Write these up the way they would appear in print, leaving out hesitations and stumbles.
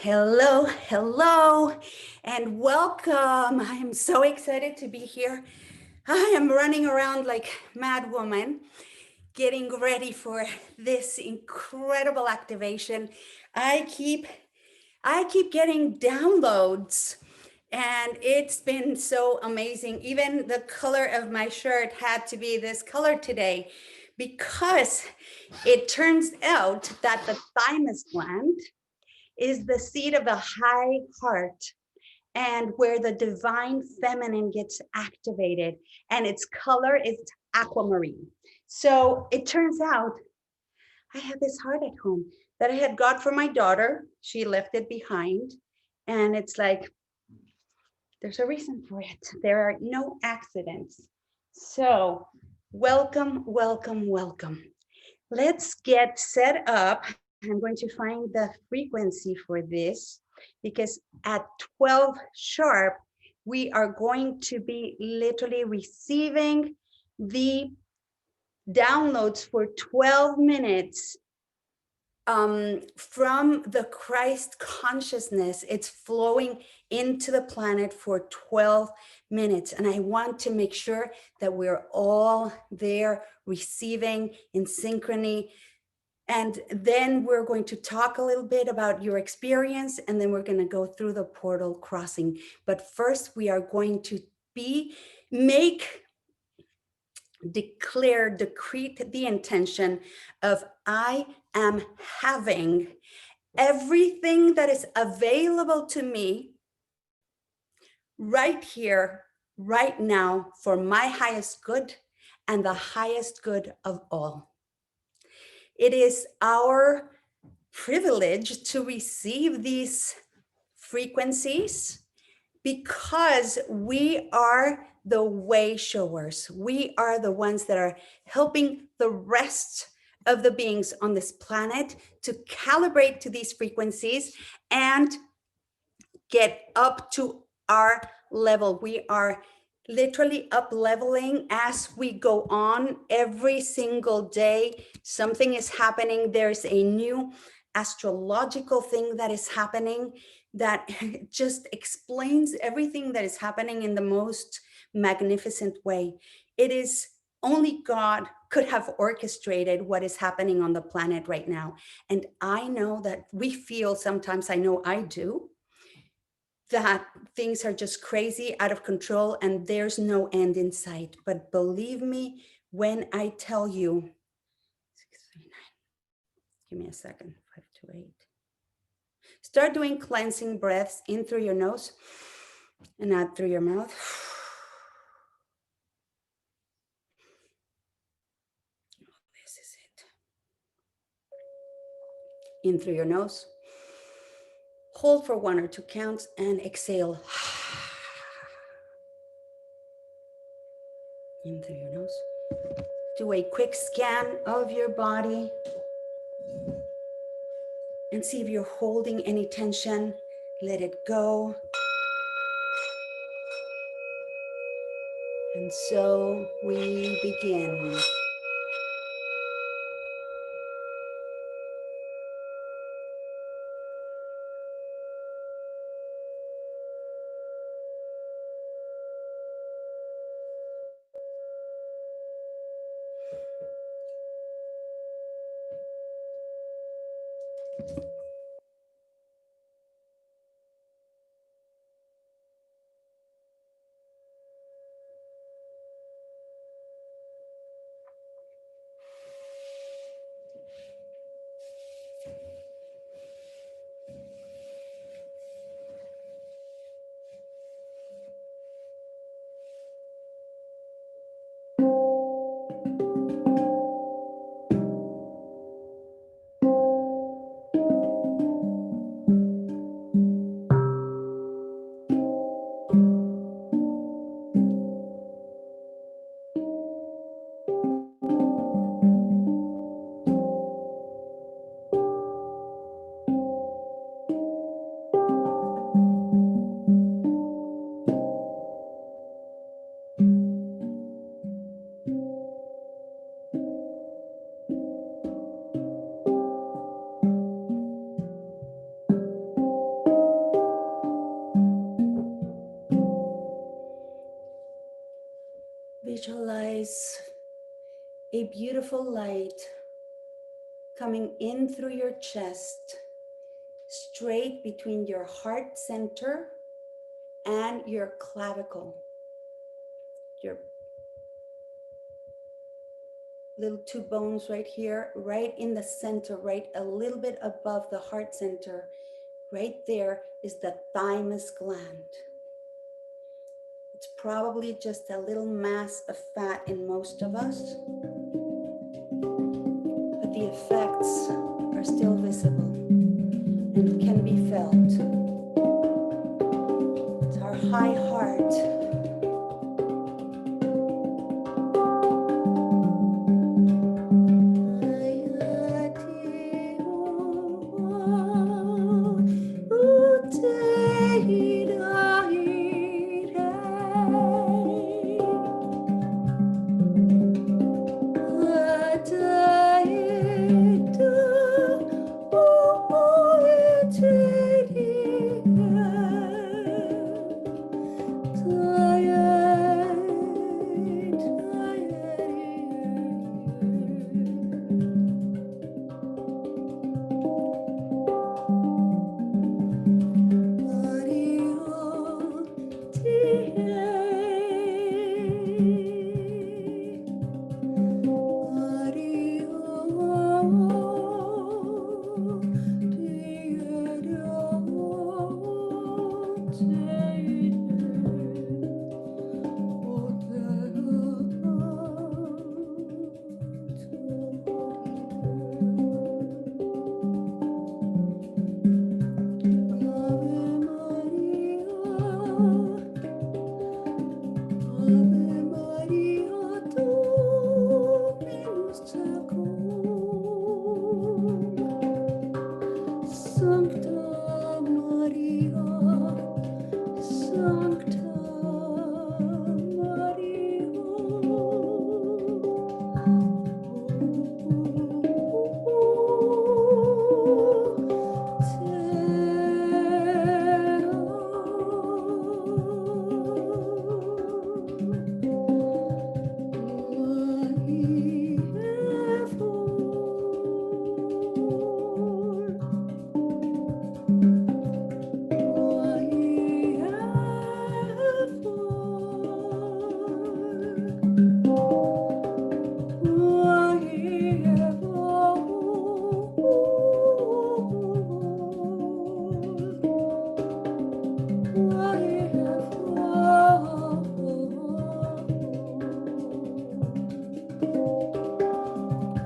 Hello, hello, and welcome. I am so excited to be here. I am running around like mad woman, getting ready for this incredible activation. I keep getting downloads, and it's been so amazing. Even the color of my shirt had to be this color today because it turns out that the thymus gland is the seat of the high heart and where the divine feminine gets activated, and its color is aquamarine. So it turns out I have this heart at home that I had got for my daughter. She left it behind, and it's like there's a reason for it. There are no accidents. So welcome, welcome, welcome. Let's get set up. I'm going to find the frequency for this because at 12 sharp, we are going to be literally receiving the downloads for 12 minutes from the Christ consciousness. It's flowing into the planet for 12 minutes. And I want to make sure that we're all there receiving in synchrony. And then we're going to talk a little bit about your experience, and then we're going to go through the portal crossing. But first, we are going to decree the intention of I am having everything that is available to me right here, right now, for my highest good and the highest good of all. It is our privilege to receive these frequencies because we are the way showers. We are the ones that are helping the rest of the beings on this planet to calibrate to these frequencies and get up to our level. We are literally up leveling as we go on every single day. Something is happening. There's a new astrological thing that is happening that just explains everything that is happening in the most magnificent way. It is only God could have orchestrated what is happening on the planet right now. And I know that we feel sometimes, I know I do, that things are just crazy, out of control, and there's no end in sight. But believe me when I tell you, 639, give me a second, 528. Start doing cleansing breaths in through your nose and out through your mouth. This is it. In through your nose. Hold for 1 or 2 counts and exhale. In through your nose. Do a quick scan of your body and see if you're holding any tension. Let it go. And so we begin. visualize a beautiful light coming in through your chest, straight between your heart center and your clavicle, your little two bones right here, right in the center, right a little bit above the heart center. Right there is the thymus gland. It's probably just a little mass of fat in most of us, but the effects are still visible and can be felt. It's our high heart.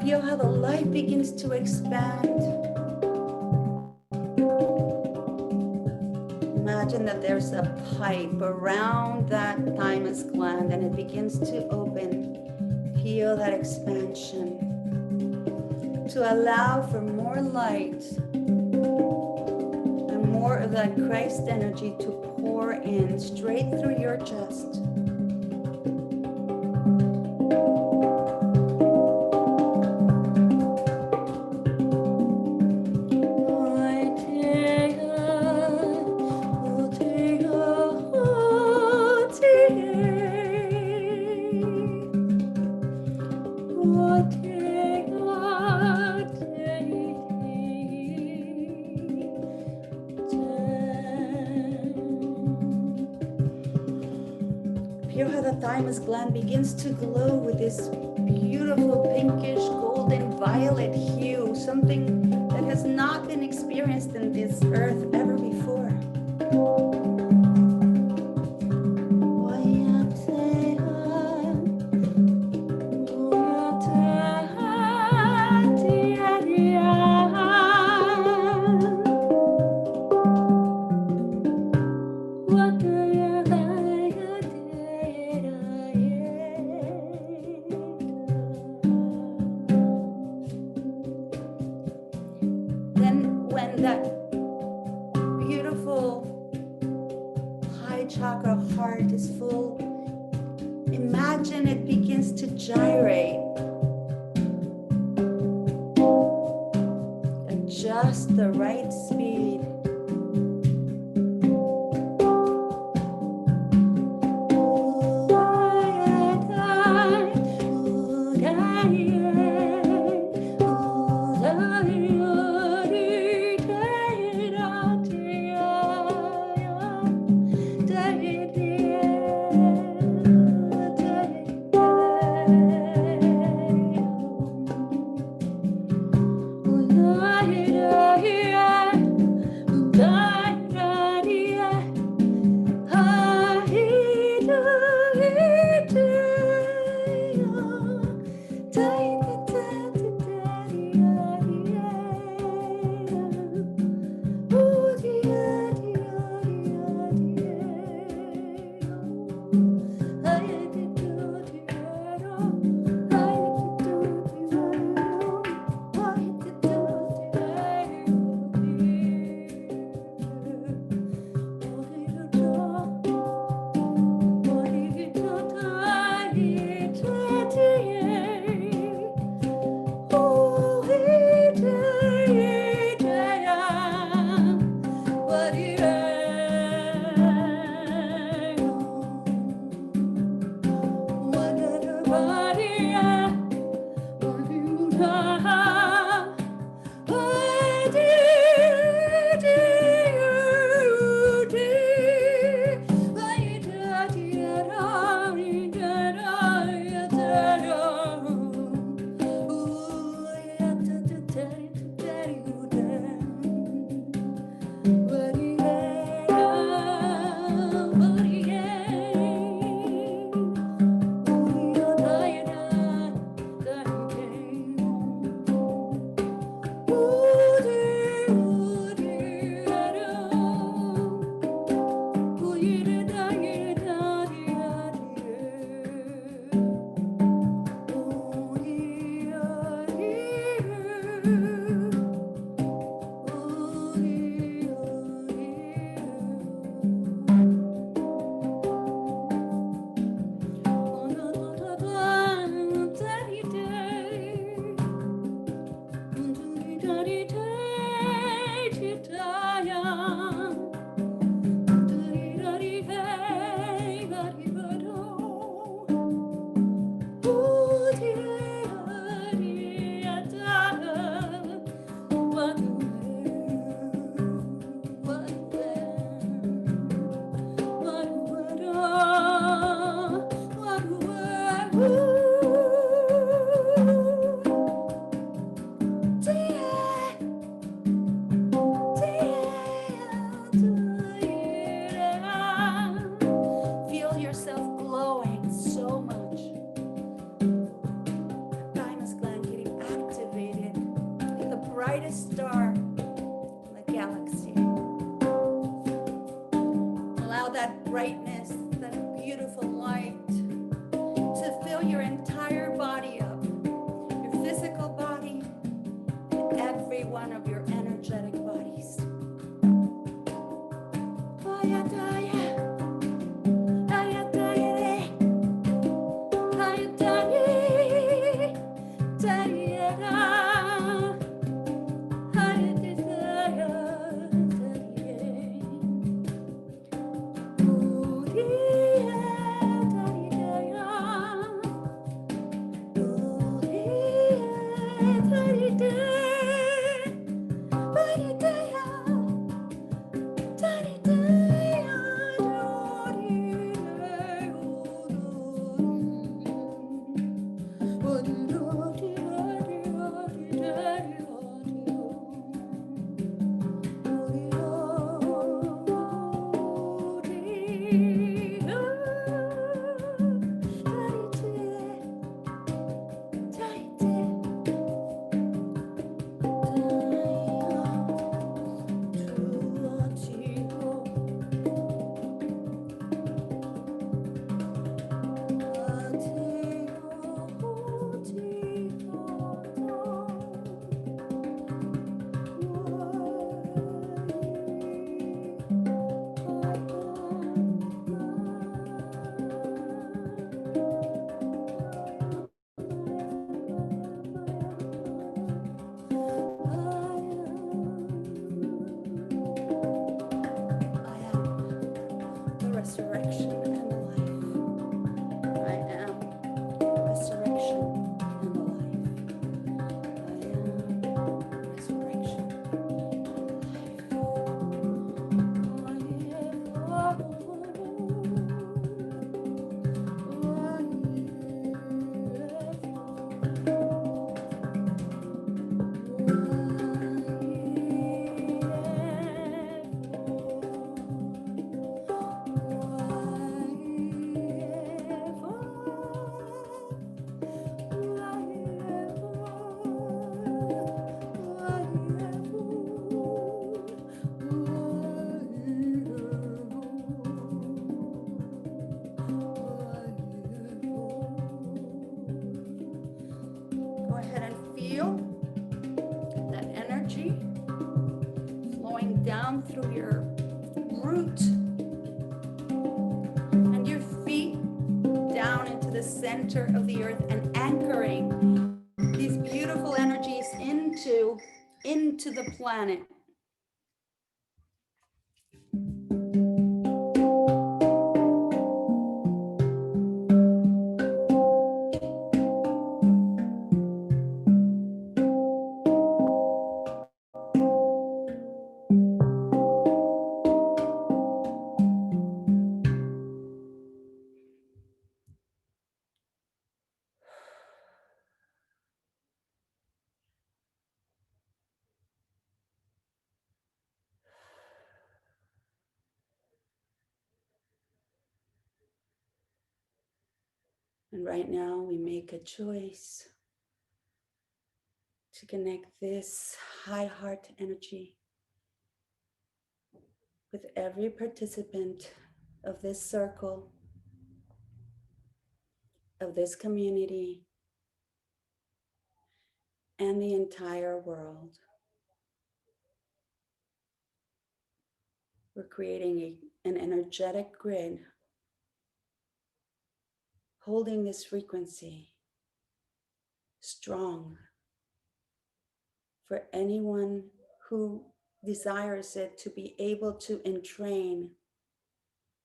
Feel how the light begins to expand. Imagine that there's a pipe around that thymus gland and it begins to open. Feel that expansion to allow for more light and more of that Christ energy to pour in straight through your chest. Feel how the thymus gland begins to glow with this beautiful pinkish golden violet hue, something that has not been experienced in this earth ever before. That beautiful high chakra heart is full, imagine it begins to gyrate at just the right speed. Feel yourself glowing so much. Thymus gland getting activated like the brightest star in the galaxy. Allow that brightness, that beautiful light to fill your entire body up, your physical body, and every one of your energetic bodies. Resurrection and the life. I am the resurrection and the life. I am the resurrection and the Go ahead and feel that energy flowing down through your root and your feet down into the center of the earth and anchoring these beautiful energies into the planet. And right now we make a choice to connect this high heart energy with every participant of this circle, of this community, and the entire world. We're creating an energetic grid holding this frequency strong for anyone who desires it to be able to entrain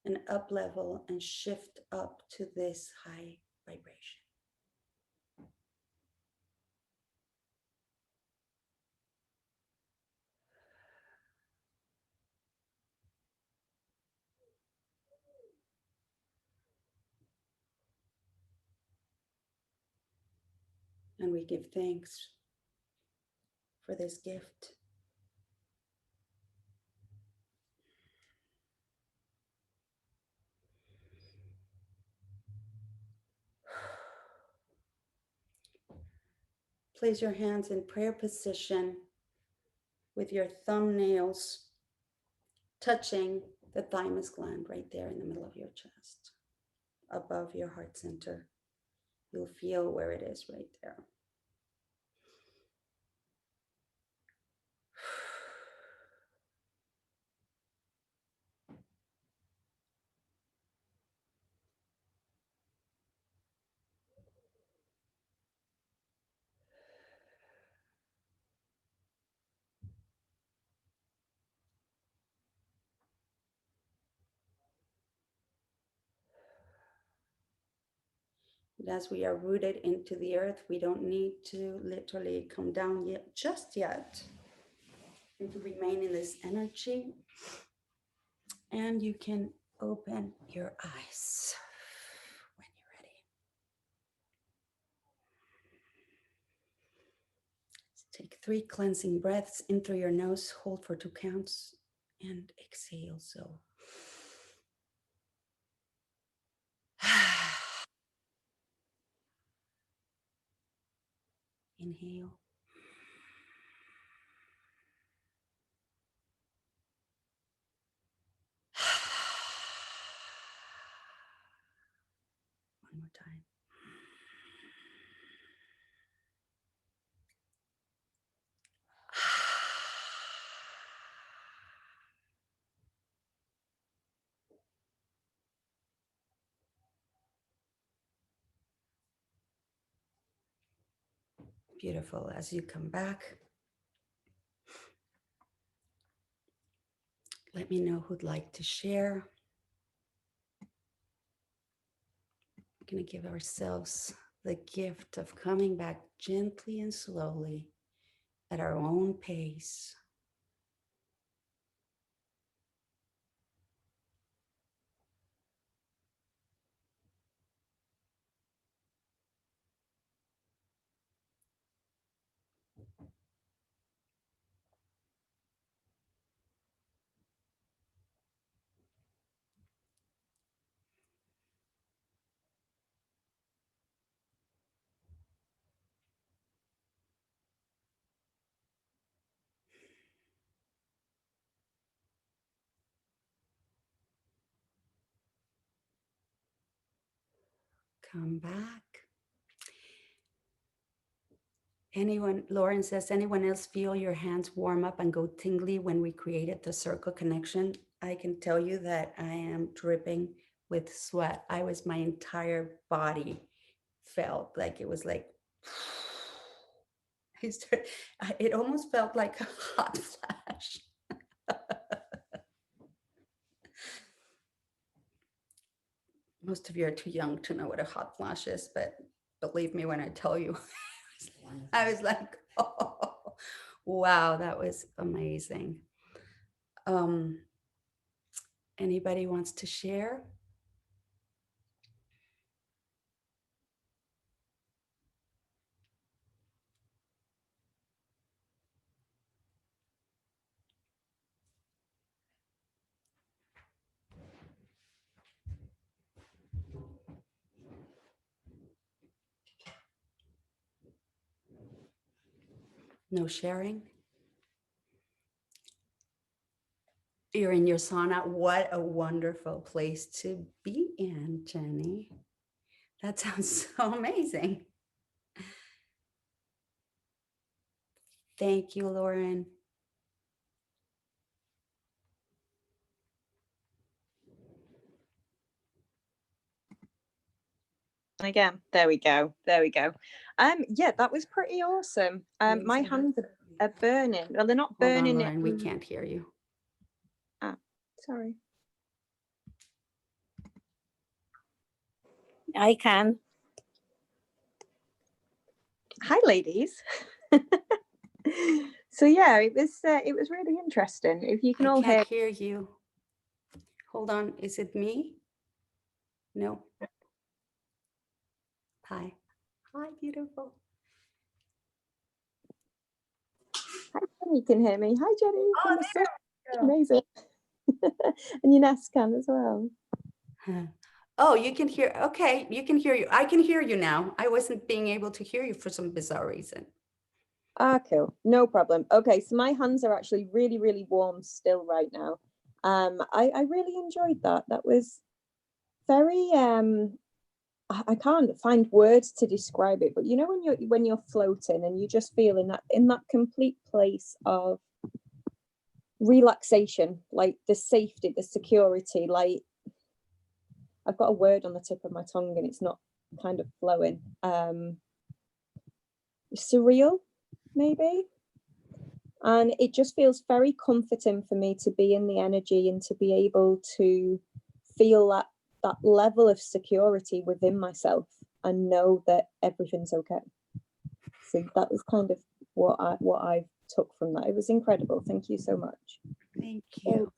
and up level and shift up to this high vibration. And we give thanks for this gift. Place your hands in prayer position with your thumbnails touching the thymus gland right there in the middle of your chest, above your heart center. You'll feel where it is right there. As we are rooted into the earth, we don't need to literally come down yet, just yet, and to remain in this energy. And you can open your eyes when you're ready. Take 3 cleansing breaths in through your nose, hold for 2 counts, and exhale. So inhale. One more time. Beautiful. As you come back, let me know who'd like to share. We're going to give ourselves the gift of coming back gently and slowly at our own pace. Come back. Anyone, Lauren says, anyone else feel your hands warm up and go tingly when we created the circle connection? I can tell you that I am dripping with sweat. My entire body felt like it was like, it almost felt like a hot flash. Most of you are too young to know what a hot flash is, but believe me when I tell you, I was like, oh, wow, that was amazing. Anybody wants to share? No sharing? You're in your sauna. What a wonderful place to be in, Jenny. That sounds so amazing. Thank you, Lauren. Again, there we go. Yeah, that was pretty awesome. My hands are a burning. Well, they're not Hold on, burning Lauren, it. we can't hear you. Ah, sorry. I can. Hi, ladies. So yeah, it was really interesting. If you can all I can't hear. hear you. Hold on, is it me? No. Hi. Hi, beautiful. Hi, Jenny, you can hear me. Hi, Jenny. Oh, So amazing. And Ines can as well. Oh, you can hear. Okay, you can hear you. I can hear you now. I wasn't being able to hear you for some bizarre reason. Ah, cool. No problem. Okay, so my hands are actually really, really warm still right now. I really enjoyed that. That was very I can't find words to describe it, but you know when you're floating and you just feel in that complete place of relaxation, like the safety, the security, like I've got a word on the tip of my tongue and it's not kind of flowing. Surreal, maybe. And it just feels very comforting for me to be in the energy and to be able to feel that level of security within myself and know that everything's okay. So that was kind of what I took from that. It was incredible. Thank you so much. Thank you.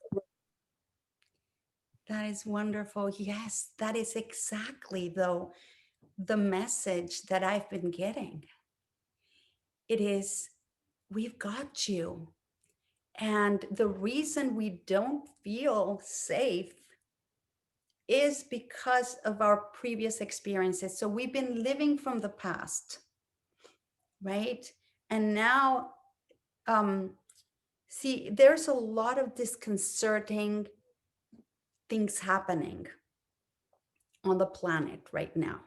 That is wonderful. Yes, that is exactly though the message that I've been getting. It is, we've got you. And the reason we don't feel safe is because of our previous experiences. So we've been living from the past, right? And now, see, there's a lot of disconcerting things happening on the planet right now,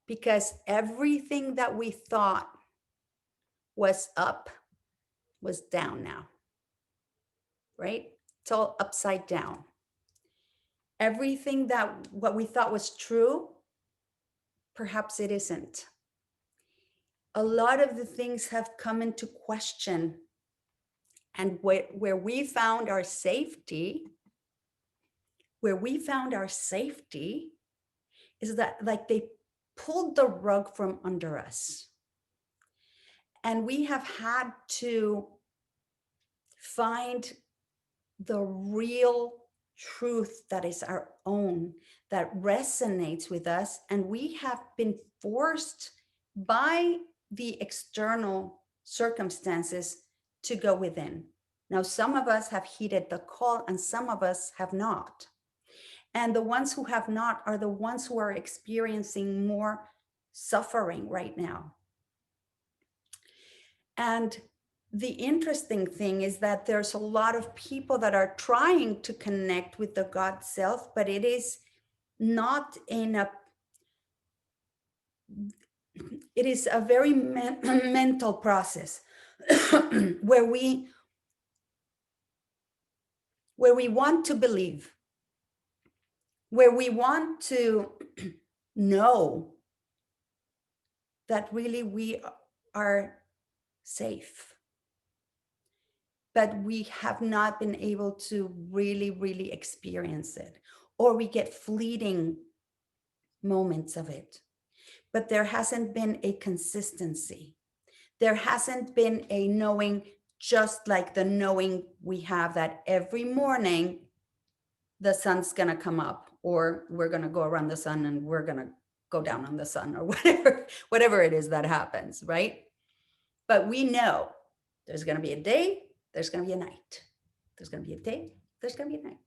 because everything that we thought was up was down now, right? It's all upside down. Everything that what we thought was true, perhaps it isn't. A lot of the things have come into question, and where we found our safety, is that like they pulled the rug from under us. And we have had to find the real truth that is our own, that resonates with us. And we have been forced by the external circumstances to go within. Now, some of us have heeded the call and some of us have not. And the ones who have not are the ones who are experiencing more suffering right now. And the interesting thing is that there's a lot of people that are trying to connect with the God self, but it is not in a, it is a very mental process where we want to believe, where we want to know that really we are safe. But we have not been able to really, really experience it, or we get fleeting moments of it. But there hasn't been a consistency. There hasn't been a knowing, just like the knowing we have that every morning the sun's gonna come up, or we're gonna go around the sun and we're gonna go down on the sun, or whatever it is that happens, right? But we know there's gonna be a day, there's going to be a night. There's going to be a day, there's going to be a night.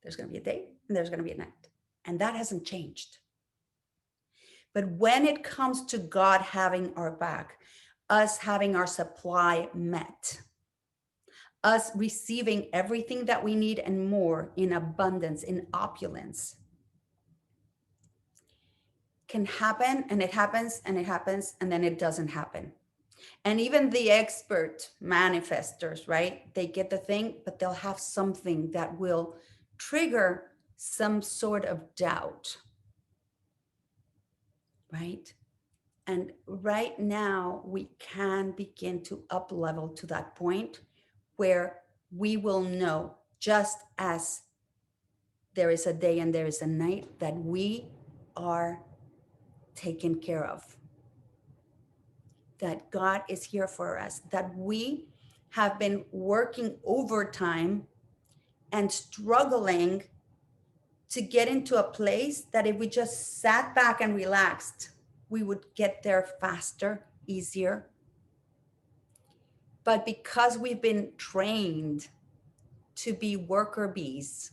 There's going to be a day, and there's going to be a night. And that hasn't changed. But when it comes to God having our back, us having our supply met, us receiving everything that we need and more in abundance, in opulence, can happen, and it happens, and it happens, and then it doesn't happen. And even the expert manifestors, right? They get the thing, but they'll have something that will trigger some sort of doubt, right? And right now, we can begin to up level to that point where we will know, just as there is a day and there is a night, that we are taken care of, that God is here for us, that we have been working overtime and struggling to get into a place that if we just sat back and relaxed, we would get there faster, easier. But because we've been trained to be worker bees,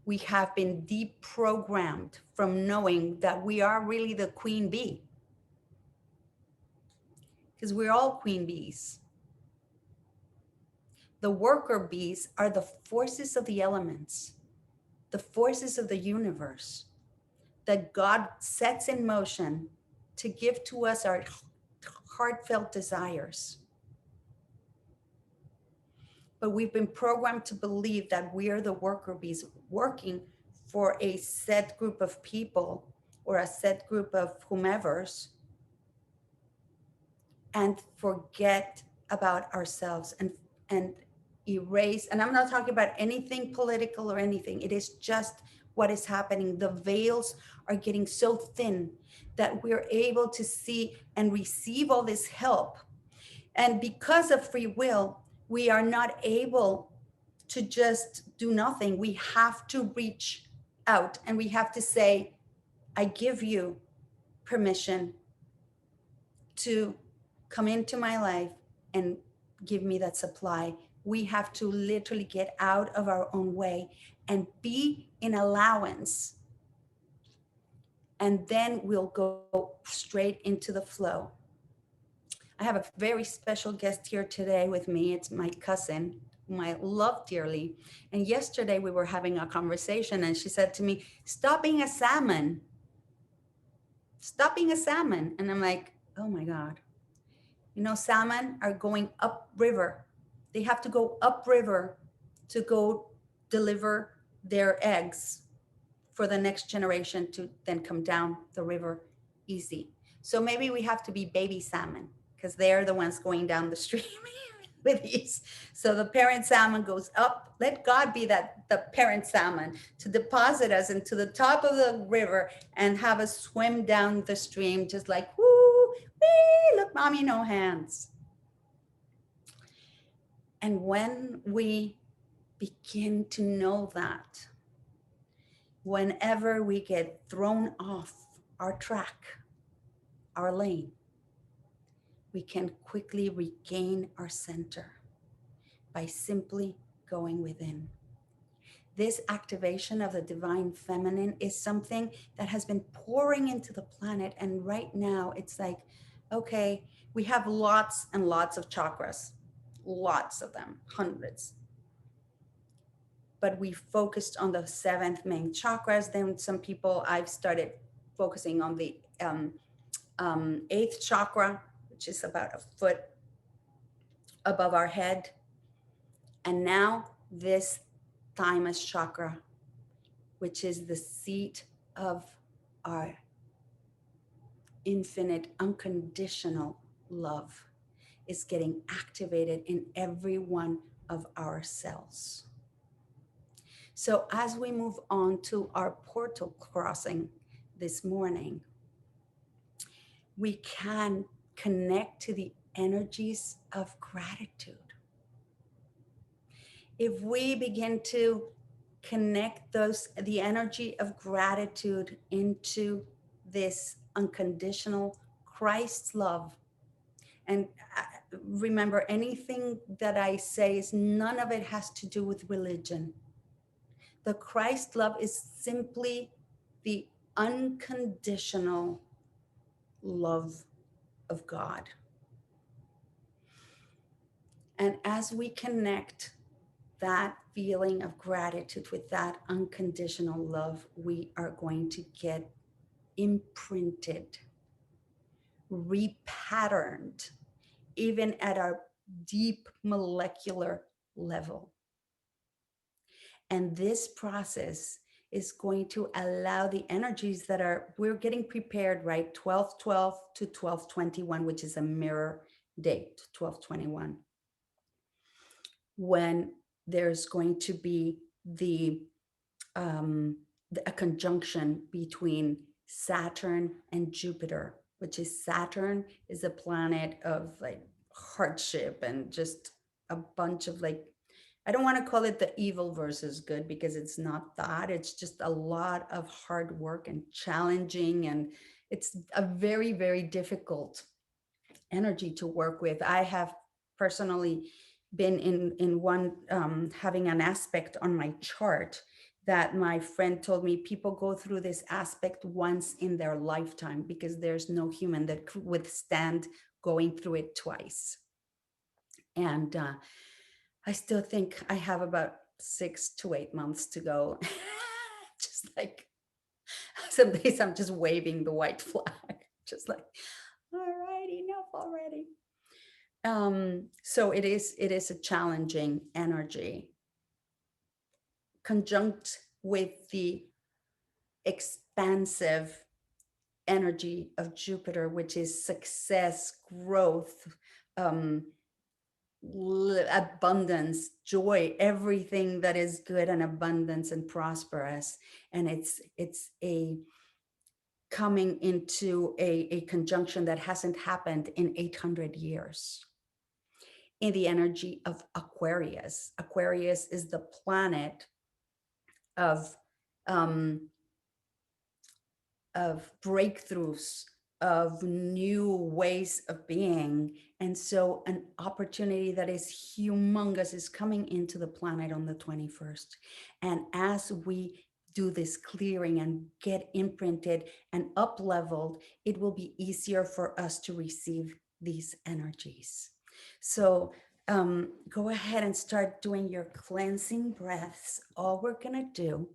we have been deprogrammed from knowing that we are really the queen bee, because we're all queen bees. The worker bees are the forces of the elements, the forces of the universe that God sets in motion to give to us our heartfelt desires. But we've been programmed to believe that we are the worker bees working for a set group of people or a set group of whomevers, and forget about ourselves and erase. And I'm not talking about anything political or anything. It is just what is happening. The veils are getting so thin that we're able to see and receive all this help. And because of free will, we are not able to just do nothing. We have to reach out and we have to say, I give you permission to come into my life and give me that supply. We have to literally get out of our own way and be in allowance. And then we'll go straight into the flow. I have a very special guest here today with me. It's my cousin, whom I love dearly. And yesterday we were having a conversation and she said to me, stop being a salmon. Stop being a salmon. And I'm like, oh my God. You know, salmon are going upriver. They have to go upriver to go deliver their eggs for the next generation to then come down the river easy. So maybe we have to be baby salmon because they're the ones going down the stream with ease. So the parent salmon goes up. Let God be that the parent salmon to deposit us into the top of the river and have us swim down the stream just like, woo, wee, look, mommy, no hands. And when we begin to know that, whenever we get thrown off our track, our lane, we can quickly regain our center by simply going within. This activation of the divine feminine is something that has been pouring into the planet. And right now it's like, okay, we have lots and lots of chakras, lots of them, hundreds. But we focused on the 7th main chakras. Then some people, I've started focusing on the 8th chakra, which is about a foot above our head. And now this thymus chakra, which is the seat of our infinite unconditional love, is getting activated in every one of our cells. So as we move on to our portal crossing this morning, we can connect to the energies of gratitude. If we begin to connect the energy of gratitude into this unconditional Christ's love, and remember, anything that I say is none of it has to do with religion. The Christ love is simply the unconditional love of God. And as we connect that feeling of gratitude with that unconditional love, we are going to get imprinted, repatterned, even at our deep molecular level. And this process is going to allow the energies that we're getting prepared, right? 12/12 to 12/21, which is a mirror date, 12/21, when there's going to be um, a conjunction between Saturn and Jupiter, which is Saturn is a planet of like hardship and just a bunch of like, I don't want to call it the evil versus good because it's not that. It's just a lot of hard work and challenging. And it's a very, very difficult energy to work with. I have personally been in one having an aspect on my chart that my friend told me people go through this aspect once in their lifetime because there's no human that could withstand going through it twice. And I still think I have about 6 to 8 months to go. Just like some days I'm just waving the white flag, just like, all right, enough already. So it is a challenging energy, conjunct with the expansive energy of Jupiter, which is success, growth, abundance, joy, everything that is good and abundance and prosperous. And it's a coming into a conjunction that hasn't happened in 800 years. In the energy of Aquarius. Aquarius is the planet of breakthroughs, of new ways of being. And so an opportunity that is humongous is coming into the planet on the 21st. And as we do this clearing and get imprinted and up leveled, it will be easier for us to receive these energies. So go ahead and start doing your cleansing breaths. All we're gonna do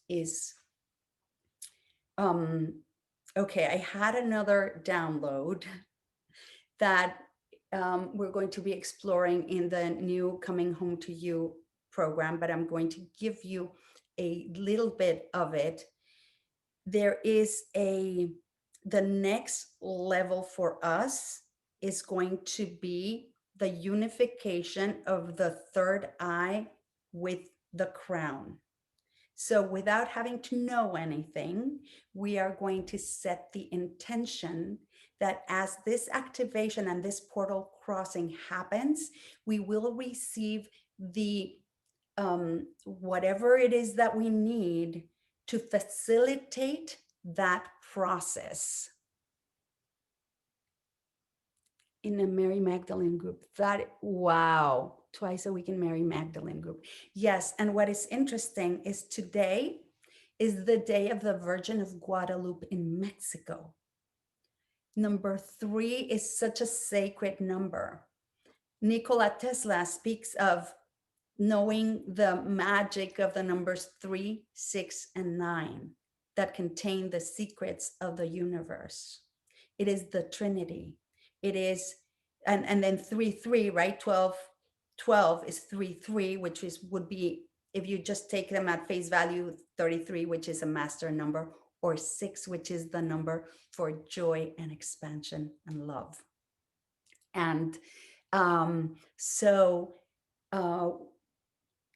is, okay, I had another download that we're going to be exploring in the new Coming Home to You program, but I'm going to give you a little bit of it. There is the next level for us is going to be the unification of the third eye with the crown. So without having to know anything, we are going to set the intention that as this activation and this portal crossing happens, we will receive the whatever it is that we need to facilitate that process. In a Mary Magdalene group. That, wow, twice a week in Mary Magdalene group. Yes, and what is interesting is today is the day of the Virgin of Guadalupe in Mexico. Number 3 is such a sacred number. Nikola Tesla speaks of knowing the magic of the numbers 3, 6, and 9 that contain the secrets of the universe. It is the Trinity. It is, and then 3, 3, right? 12 is 3, 3, which would be, if you just take them at face value, 33, which is a master number, or 6, which is the number for joy and expansion and love. And so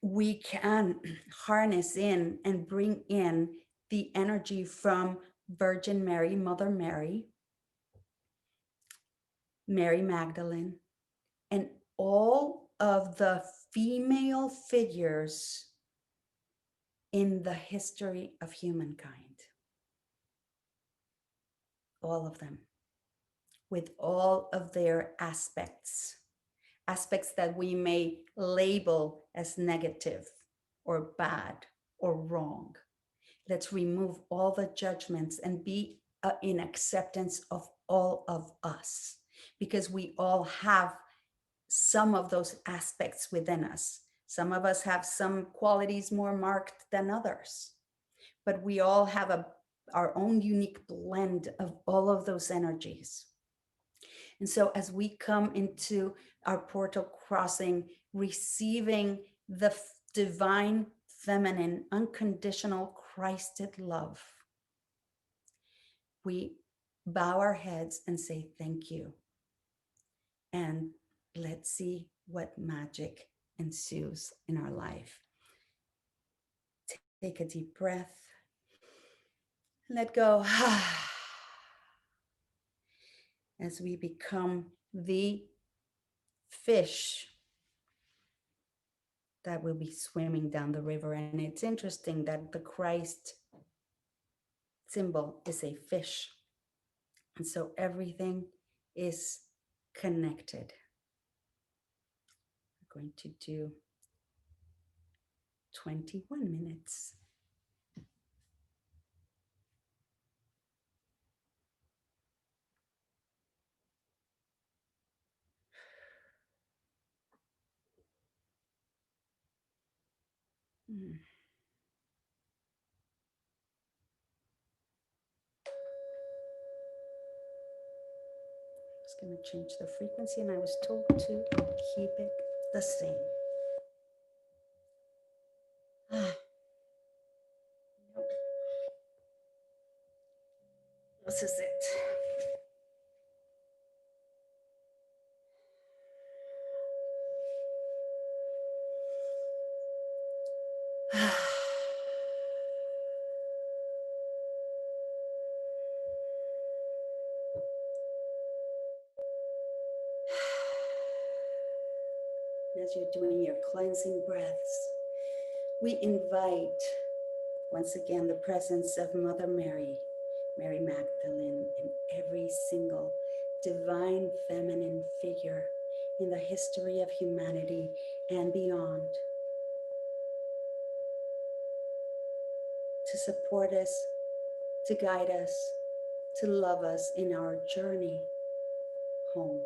we can harness in and bring in the energy from Virgin Mary, Mother Mary, Mary Magdalene, and all of the female figures in the history of humankind. All of them, with all of their aspects that we may label as negative or bad or wrong. Let's remove all the judgments and be in acceptance of all of us, because we all have some of those aspects within us. Some of us have some qualities more marked than others, but we all have our own unique blend of all of those energies. And so as we come into our portal crossing, receiving the divine feminine, unconditional, Christed love, we bow our heads and say thank you. And let's see what magic ensues in our life. Take a deep breath. Let go. As we become the fish that will be swimming down the river. And it's interesting that the Christ symbol is a fish. And so everything is connected. We're going to do 21 minutes. Just going to change the frequency, and I was told to keep it the same. Nope. This is it. As you're doing your cleansing breaths, we invite once again the presence of Mother Mary, Mary Magdalene, in every single divine feminine figure in the history of humanity and beyond, to support us, to guide us, to love us in our journey home.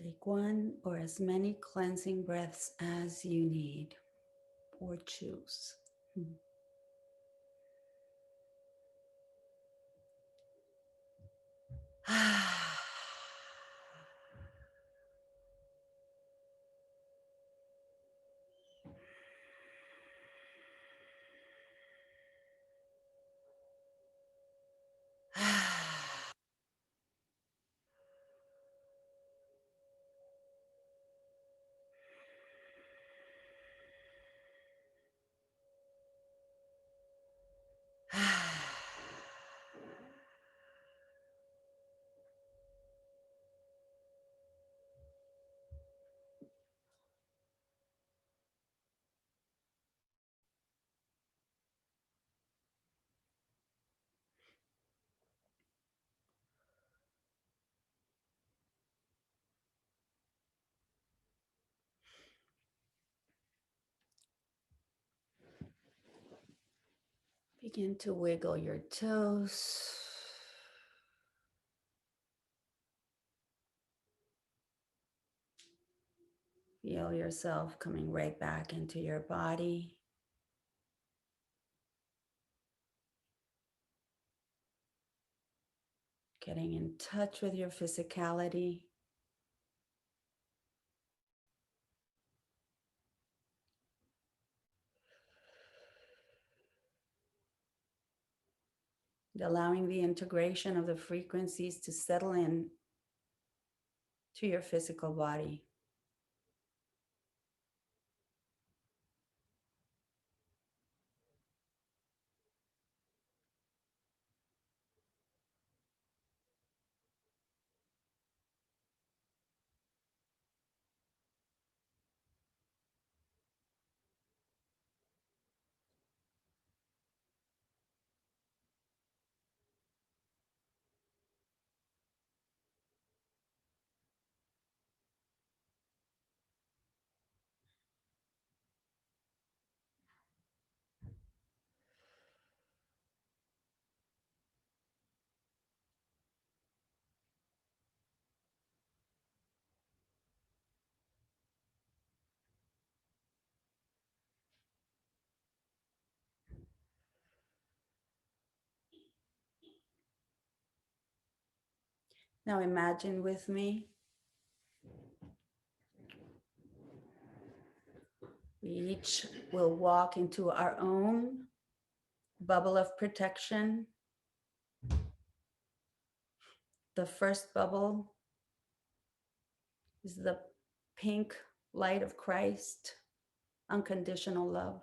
Take one or as many cleansing breaths as you need or choose. Begin to wiggle your toes. Feel yourself coming right back into your body. Getting in touch with your physicality. Allowing the integration of the frequencies to settle in to your physical body. Now imagine with me, we each will walk into our own bubble of protection. The first bubble is the pink light of Christ, unconditional love.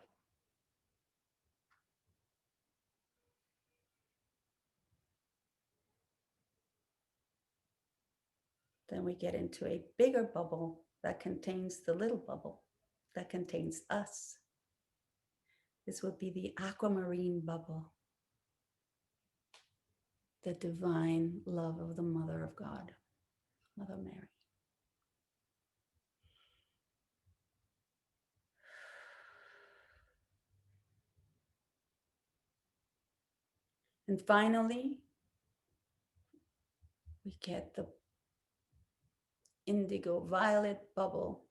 Then we get into a bigger bubble that contains the little bubble that contains us. This would be the aquamarine bubble, the divine love of the Mother of God, Mother Mary. And finally, we get the indigo violet bubble,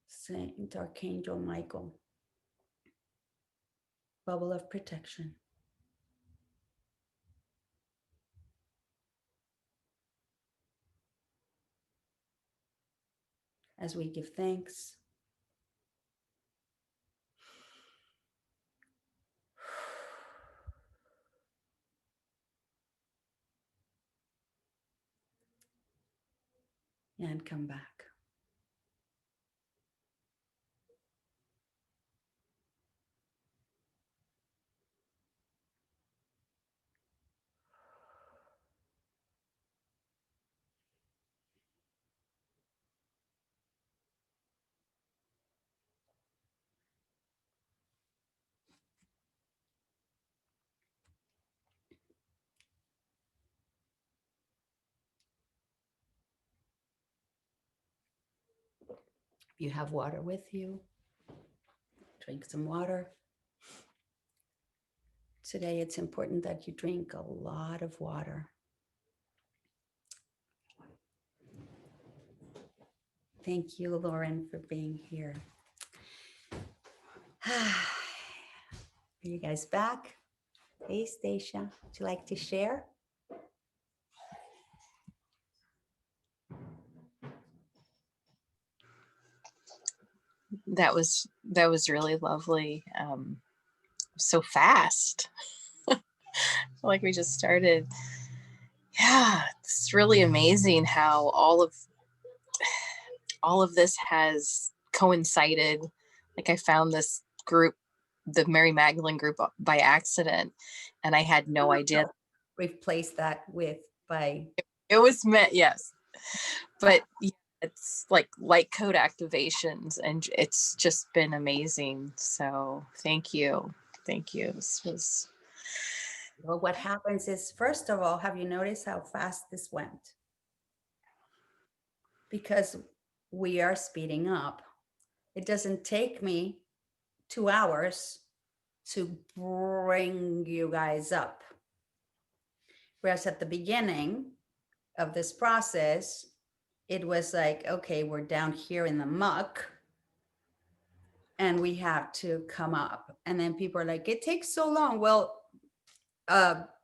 Saint Archangel Michael, bubble of protection. As we give thanks, and come back. If you have water with you, drink some water. Today, it's important that you drink a lot of water. Thank you, Lauren, for being here. Are you guys back? Hey, Stacia, would you like to share? That was really lovely. So fast. Like we just started. Yeah, it's really amazing how all of this has coincided. Like I found this group, the Mary Magdalene group, by accident, and I had no idea. Replace that with by. It was meant, yes, but yeah, it's like light code activations, and it's just been amazing. So thank you. This was. Well, what happens is, first of all, have you noticed how fast this went? Because we are speeding up. It doesn't take me 2 hours to bring you guys up. Whereas at the beginning of this process, it was like, okay, we're down here in the muck and we have to come up. And then people are like, it takes so long. Well,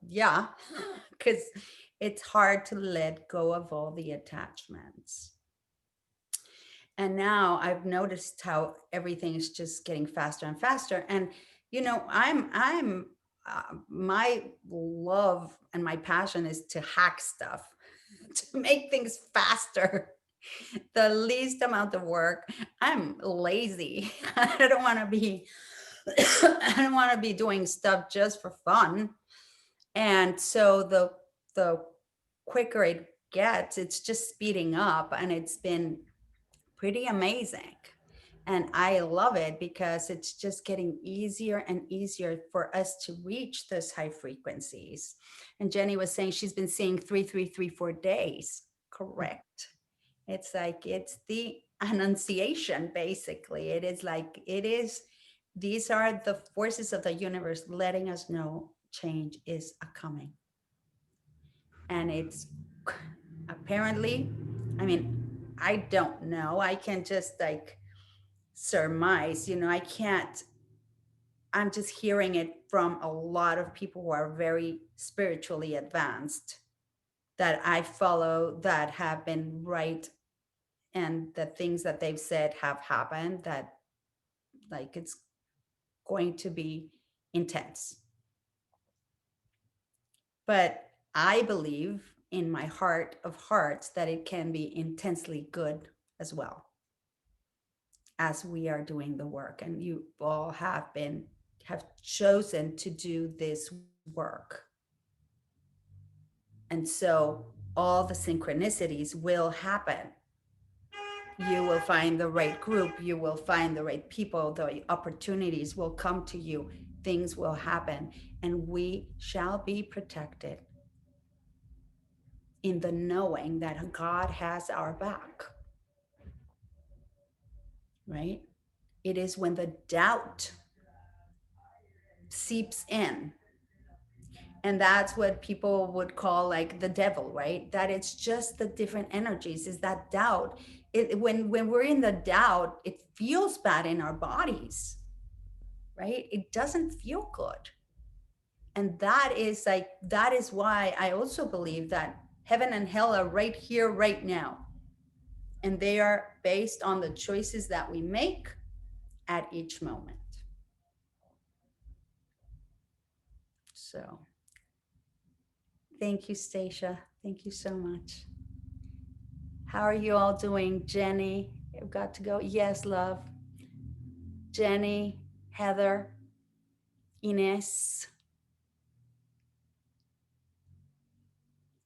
yeah, because it's hard to let go of all the attachments. And now I've noticed how everything is just getting faster and faster. And I'm my love and my passion is to hack stuff, to make things faster, the least amount of work. I'm lazy. I don't want to be I don't want to be doing stuff just for fun. And so the quicker it gets, it's just speeding up, and it's been pretty amazing. And I love it because it's just getting easier and easier for us to reach those high frequencies. And Jenny was saying she's been seeing 3334 days. Correct. It's like it's the annunciation, basically. It is like it is. These are the forces of the universe letting us know change is a coming. And it's apparently, I mean, I don't know. I can just like surmise, I can't, I'm just hearing it from a lot of people who are very spiritually advanced that I follow that have been right, and the things that they've said have happened, that like it's going to be intense. But I believe in my heart of hearts that it can be intensely good as well, as we are doing the work, and you all have chosen to do this work. And so all the synchronicities will happen. You will find the right group, you will find the right people, the opportunities will come to you, things will happen, and we shall be protected in the knowing that God has our back. Right? It is when the doubt seeps in, and that's what people would call like the devil, right? That it's just the different energies, is that doubt. When we're in the doubt, it feels bad in our bodies, right? It doesn't feel good. And that is why I also believe that heaven and hell are right here, right now. And they are based on the choices that we make at each moment. So thank you, Stacia. Thank you so much. How are you all doing? Jenny, you've got to go. Yes, love. Jenny, Heather, Ines.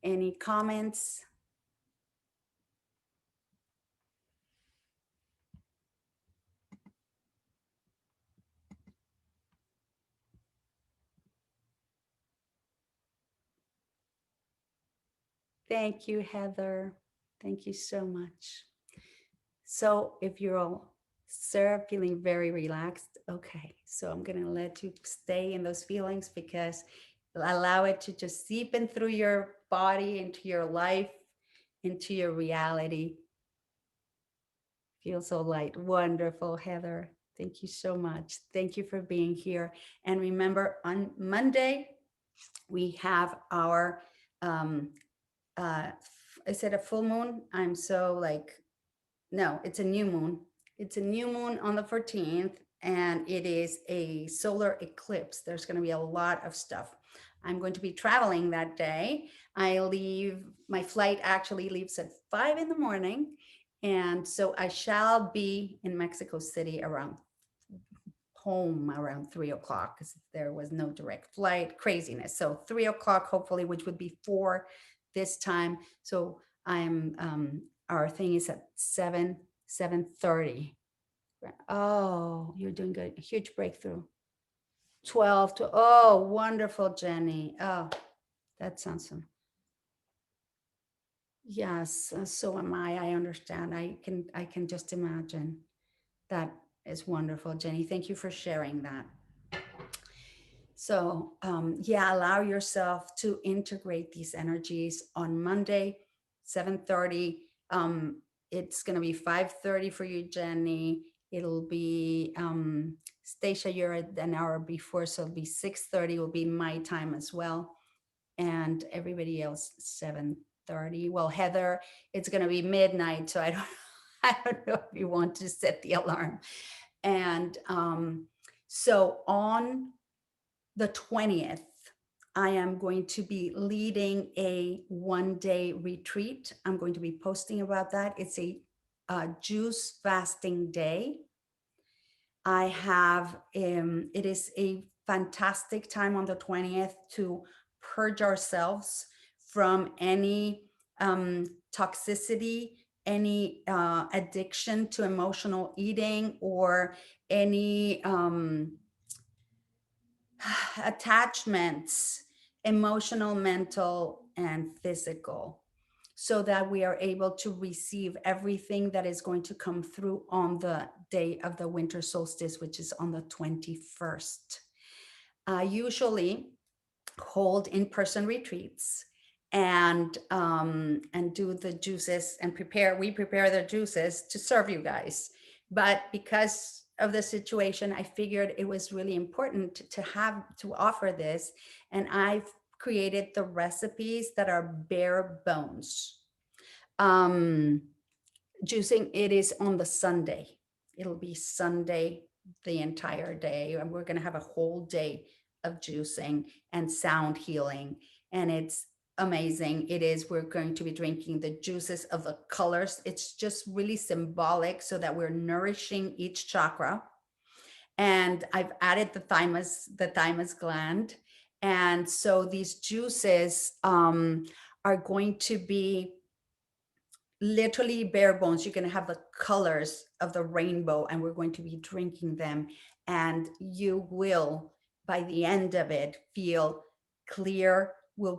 Any comments? Thank you, Heather. Thank you so much. So if you're all feeling very relaxed, okay, so I'm going to let you stay in those feelings, because allow it to just seep in through your body, into your life, into your reality. Feel so light. Wonderful, Heather. Thank you so much. Thank you for being here. And remember, on Monday, we have our, is it a full moon? I'm so like, no, it's a new moon. It's a new moon on the 14th, and it is a solar eclipse. There's going to be a lot of stuff. I'm going to be traveling that day. My flight actually leaves at 5 in the morning. And so I shall be in Mexico City around 3 o'clock because there was no direct flight. Craziness. So 3 o'clock, hopefully, which would be 4 this time. So our thing is at 7:30. Oh, you're doing good. Huge breakthrough. 12 to, oh, wonderful, Jenny. Oh, that sounds so. Yes, so am I. I understand. I can just imagine. That is wonderful, Jenny. Thank you for sharing that. So yeah, allow yourself to integrate these energies on Monday, 7:30. It's going to be 5:30 for you, Jenny. It'll be Stacia, you're an hour before, so it'll be 6:30 will be my time as well. And everybody else 7:30. Well, Heather, it's going to be midnight, so I don't know if you want to set the alarm. And so on the 20th, I am going to be leading a one-day retreat. I'm going to be posting about that. It's a juice fasting day. I have, it is a fantastic time on the 20th to purge ourselves from any toxicity, any addiction to emotional eating, or any attachments, emotional, mental, and physical, so that we are able to receive everything that is going to come through on the day of the winter solstice, which is on the 21st. I usually hold in-person retreats and do the juices and we prepare the juices to serve you guys. But because of the situation, I figured it was really important to offer this. And I've created the recipes that are bare bones. Juicing, it is on the Sunday. It'll be Sunday the entire day. And we're going to have a whole day of juicing and sound healing. And it's amazing. We're going to be drinking the juices of the colors. It's just really symbolic so that we're nourishing each chakra. And I've added the thymus gland. And so these juices are going to be literally bare bones. You're going to have the colors of the rainbow, and we're going to be drinking them. And you will, by the end of it, feel clear.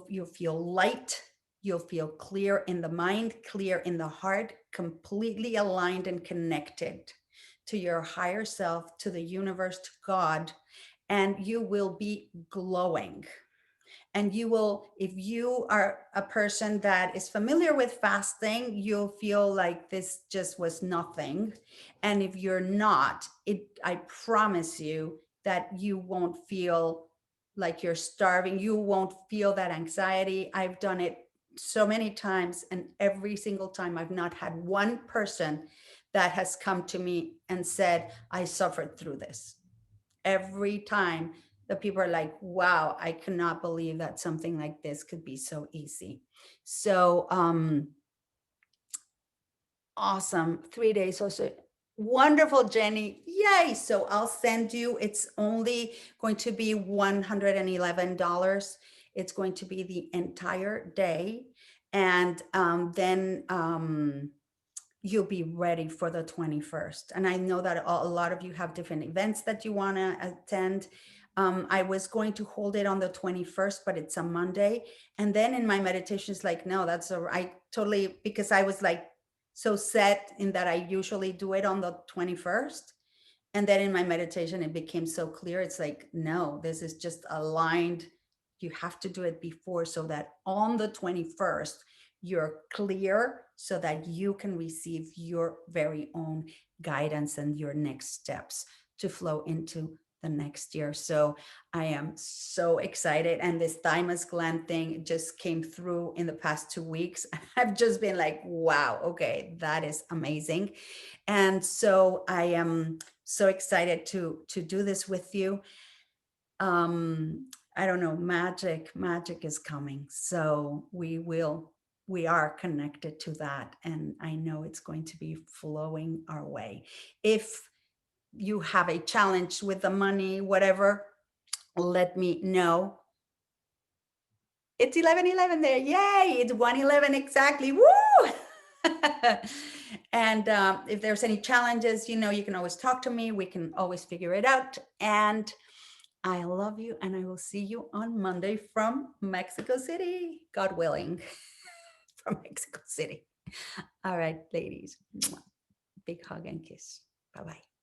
You'll feel light. You'll feel clear in the mind, clear in the heart, completely aligned and connected to your higher self, to the universe, to God. And you will be glowing. And you will, if you are a person that is familiar with fasting, you'll feel like this just was nothing. And if you're not, I promise you that you won't feel like you're starving. You won't feel that anxiety. I've done it so many times, and every single time I've not had one person that has come to me and said, I suffered through this. Every time the people are like, wow, I cannot believe that something like this could be so easy. So awesome. 3 days also. Wonderful, Jenny. Yay. So I'll send you, it's only going to be $111. It's going to be the entire day. And then you'll be ready for the 21st. And I know that a lot of you have different events that you want to attend. I was going to hold it on the 21st, but it's a Monday. And then in my meditations, like, no, that's I totally, because I was like so set in that I usually do it on the 21st. And then in my meditation, it became so clear. It's like, no, this is just aligned. You have to do it before, so that on the 21st, you're clear so that you can receive your very own guidance and your next steps to flow into the next year. So I am so excited. And this thymus gland thing just came through in the past 2 weeks. I've just been like, wow, okay, that is amazing. And so I am so excited to do this with you. I don't know, magic is coming. So we are connected to that. And I know it's going to be flowing our way. If you have a challenge with the money, whatever, let me know. It's 11:11 there. Yay, it's 1:11 exactly. Woo! And if there's any challenges, you know, you can always talk to me. We can always figure it out. And I love you, and I will see you on Monday from Mexico City, God willing, from Mexico City. All right, ladies. Big hug and kiss. Bye-bye.